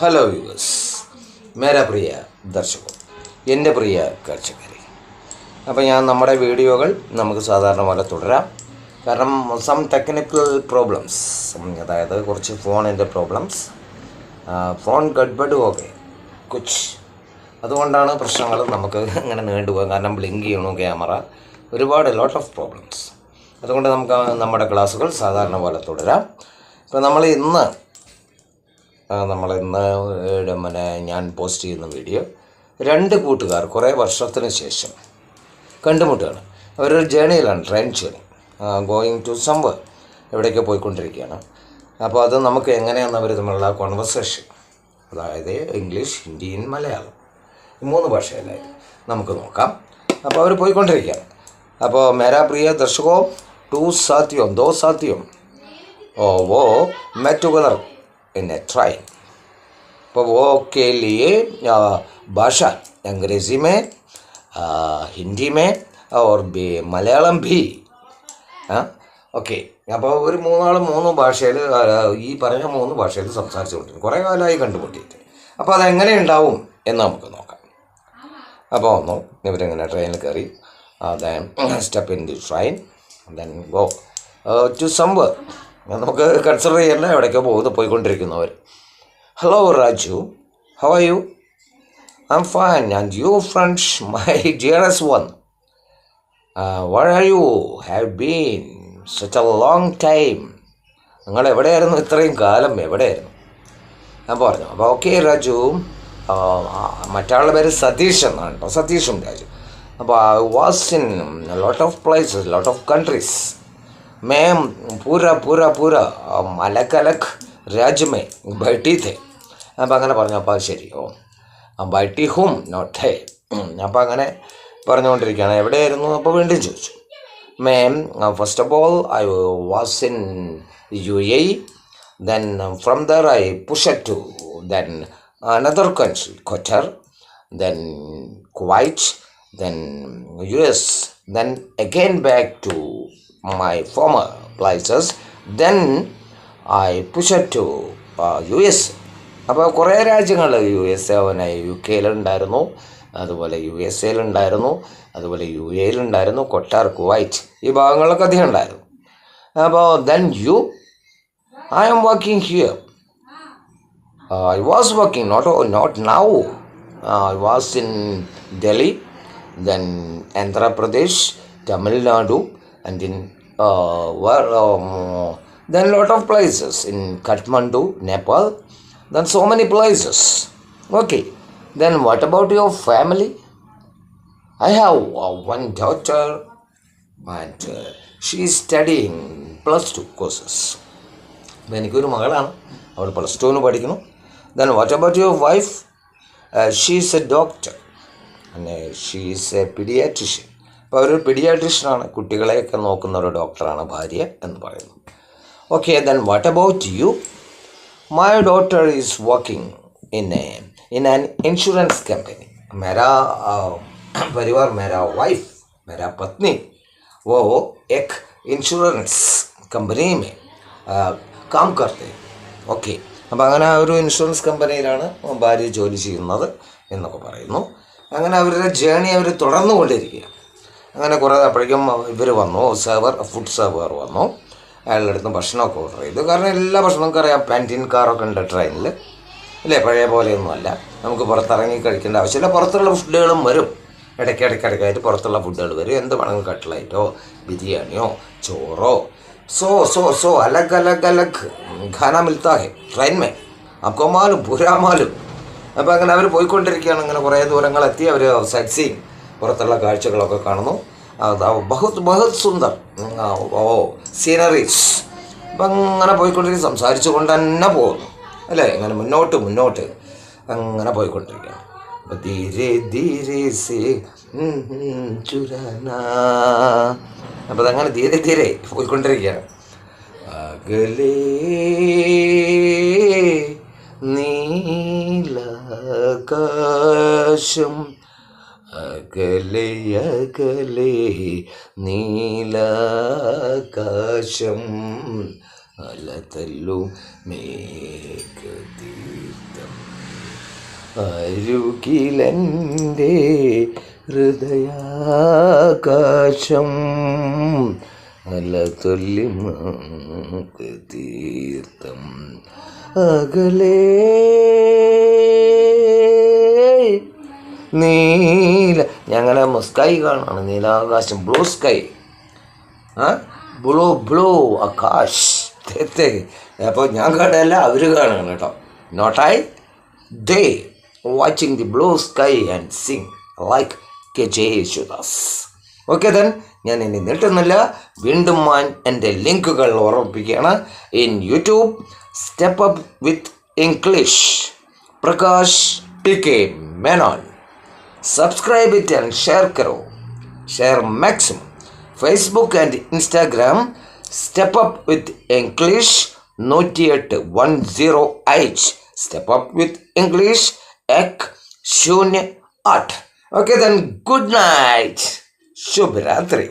Hello viewers, മേരാ പ്രിയ ദർശകോ, എൻ്റെ പ്രിയ കാഴ്ചക്കാരെ. അപ്പോൾ നമ്മുടെ വീഡിയോകൾ നമുക്ക് സാധാരണ പോലെ തുടരാം. കാരണം സം ടെക്നിക്കൽ പ്രോബ്ലംസ്, അതായത് കുറച്ച് ഫോണിൻ്റെ പ്രോബ്ലംസ്, ഫോൺ ഗഡ്ബഡ് ഓക്കെ കുച്ച്, അതുകൊണ്ടാണ് പ്രശ്നങ്ങൾ നമുക്ക് ഇങ്ങനെ നീണ്ടുപോകാം. കാരണം ബ്ലിങ്ക് ചെയ്യണു ക്യാമറ, ഒരുപാട് ലോട്ട് ഓഫ് പ്രോബ്ലംസ്. അതുകൊണ്ട് നമുക്ക് നമ്മുടെ ക്ലാസ്സുകൾ സാധാരണ പോലെ തുടരാം. ഇപ്പോൾ നമ്മളിന്ന് ഞാൻ പോസ്റ്റ് ചെയ്യുന്ന വീഡിയോ, രണ്ട് കൂട്ടുകാർ കുറേ വർഷത്തിന് ശേഷം കണ്ടുമുട്ടുകയാണ്. അവരൊരു ജേണിയിലാണ്, train journey, going to somewhere, എവിടേക്കോ പോയിക്കൊണ്ടിരിക്കുകയാണ്. അപ്പോൾ അത് നമുക്ക് എങ്ങനെയാണ് അവർ തമ്മിലുള്ള കോൺവെർസേഷൻ, അതായത് ഇംഗ്ലീഷ്, ഹിന്ദി, മലയാളം, ഈ 3 ഭാഷയിലായി നമുക്ക് നോക്കാം. അപ്പോൾ അവർ പോയിക്കൊണ്ടിരിക്കുകയാണ്. അപ്പോൾ മേരാ പ്രിയ ദർശകോ, 2 साथियों 2 साथियों वो met together in a train. तो वो के लिए भाषा अंग्रेज़ी में, हिंदी में और भी मलयालम भी. ഓക്കെ. അപ്പോൾ ഒരു 3 ഭാഷയിൽ, ഈ പറഞ്ഞ 3 ഭാഷയിൽ സംസാരിച്ചുകൊണ്ടിരുന്നു. കുറേ കാലമായി കണ്ടുമുട്ടിയിട്ട്. അപ്പോൾ അതെങ്ങനെ ഉണ്ടാവും എന്ന് നമുക്ക് നോക്കാം. അപ്പോൾ ഇവരിങ്ങനെ ട്രെയിനിൽ കയറി, step in the train, then go to somewhere. നമുക്ക് കൺസിഡർ ചെയ്യല്ല, എവിടേക്കോ പോയിക്കൊണ്ടിരിക്കുന്നവർ. Hello Raju, how are you? I am fine. And you friends, my dearest one, where are you? Have been such a long time. നിങ്ങൾ എവിടെയായിരുന്നു ഇത്രയും കാലം? എവിടെയായിരുന്നു? ഞാൻ പറഞ്ഞു. അപ്പോൾ ഓക്കെ രാജു, മറ്റാളുടെ പേര് സതീഷ് എന്നാണ് കേട്ടോ, സതീഷും രാജു. അപ്പോൾ I was in lot of places, lot of countries. मैं पूरा अलग अलग राज्य में बैठी थे. അപ്പോൾ അങ്ങനെ പറഞ്ഞു. അപ്പോൾ ശരി, ബൈട്ടി ഹും നോട്ട് ഹേ. അപ്പോൾ അങ്ങനെ പറഞ്ഞുകൊണ്ടിരിക്കുകയാണ്. എവിടെയായിരുന്നു? അപ്പോൾ വീണ്ടും ചോദിച്ചു. First of all I was in UAE, then from there I pushed to then another country, Qatar, then Kuwait, then US, then again back to my former places, then I pushed to US. അപ്പോൾ കുറേ രാജ്യങ്ങൾ, USA, UK-ലുണ്ടായിരുന്നു, അതുപോലെ USA-ലുണ്ടായിരുന്നു, അതുപോലെ UAE-ലുണ്ടായിരുന്നു, കൊട്ടാർ, Kuwait, ഈ ഭാഗങ്ങളൊക്കെ അധികം ഉണ്ടായിരുന്നു. അപ്പോൾ then I am working here. I was working, not now. I was in Delhi, then Andhra Pradesh, Tamil Nadu, and in then lot of places in Kathmandu, Nepal, then so many places. Okay, then what about your family? I have one daughter, and she is studying +2 courses. എനിക്കൊരു മകളാണ്, അവൾ +2 പഠിക്കുന്നു. Then what about your wife? She is a doctor and she is a pediatrician. അപ്പോൾ ഒരു പീഡിയാട്രിഷ്യനാണ്, കുട്ടികളെയൊക്കെ നോക്കുന്ന ഒരു ഡോക്ടറാണ് ഭാര്യ എന്ന് പറയുന്നു. Okay, then what about you? My daughter is working in an insurance company. मेरा परिवार, मेरा वाइफ, मेरा पत्नी, वो एक इंश्योरेंस कंपनी में काम करते हैं. ഓക്കെ, അപ്പോൾ അങ്ങനെ ഒരു ഇൻഷുറൻസ് കമ്പനിയിലാണ് ഭാര്യ ജോലി ചെയ്യുന്നത് എന്നൊക്കെ പറയുന്നു. അങ്ങനെ അവരുടെ ജേണി അവർ തുടർന്നുകൊണ്ടിരിക്കുക. അങ്ങനെ കുറേ അപ്പോഴേക്കും ഇവർ വന്നു, ഫുഡ് സെർവർ വന്നു. അയാളുടെ അടുത്ത് ഭക്ഷണമൊക്കെ ഓർഡർ ചെയ്തു. കാരണം എല്ലാ ഭക്ഷണവും നമുക്കറിയാം, പാൻറ്റീൻ കാറൊക്കെ ഉണ്ട് ട്രെയിനിൽ, അല്ലേ? പഴയ പോലെയൊന്നുമല്ല, നമുക്ക് പുറത്തിറങ്ങി കഴിക്കേണ്ട ആവശ്യമില്ല. പുറത്തുള്ള ഫുഡുകളും വരും, ഇടയ്ക്കിടയ്ക്കായിട്ട് പുറത്തുള്ള ഫുഡുകൾ വരും. എന്ത് വേണമെങ്കിലും, കട്ട്ലൈറ്റോ, ബിരിയാണിയോ, ചോറോ, സോ അലഗ് അലഗ് അലഗ് ഖാന മിൽത്താ ഹെ ട്രെയിൻ മേ, അപ്പോ മാലും പൂരാ മാലും. അപ്പോൾ അങ്ങനെ അവർ പോയിക്കൊണ്ടിരിക്കുകയാണ്. അങ്ങനെ കുറേ ദൂരങ്ങളെത്തി അവർ സൈറ്റ് സീയിങ്, പുറത്തുള്ള കാഴ്ചകളൊക്കെ കാണുന്നു. ബഹുത് സുന്ദർ സീനറീസ്. അപ്പം അങ്ങനെ പോയിക്കൊണ്ടിരിക്കുക, സംസാരിച്ചു കൊണ്ട് തന്നെ പോകുന്നു, അല്ലേ? ഇങ്ങനെ മുന്നോട്ട് അങ്ങനെ പോയിക്കൊണ്ടിരിക്കുകയാണ്. അപ്പം ധീരെ ധീരെ സേ ചുരാന, അപ്പം അതങ്ങനെ ധീരെ പോയിക്കൊണ്ടിരിക്കുകയാണ്. അകലേ നീലാകാശം, അകലെ അകലെ നീലാകാശം, അലതല്ലും മേഘതീർത്ഥം. അരുകിലെൻ്റെ ഹൃദയാകാശം അലതൊല്ലി തീർത്ഥം അകലേ നീല ഞങ്ങനെ സ്കൈ കാണാണ്, നീലാകാശം, ബ്ലൂ സ്കൈ, ബ്ലൂ ആകാശ്. അപ്പോൾ ഞാൻ കാണല്ല, അവർ കാണുകയാണ് കേട്ടോ. Not I, they watching the blue sky and sing like KJ Yesudas. Okay then, ഞാൻ ഇനി നീട്ടുന്നില്ല, വീണ്ടും ഞാൻ എൻ്റെ ലിങ്കുകൾ ഓർമ്മിപ്പിക്കുകയാണ്. In YouTube step up with English Prakash PK Menon. Subscribe it and share കരോ, share maximum. Facebook and Instagram step up with English 10810H. Step up with English 108. Okay then, good night. Shubh Ratri.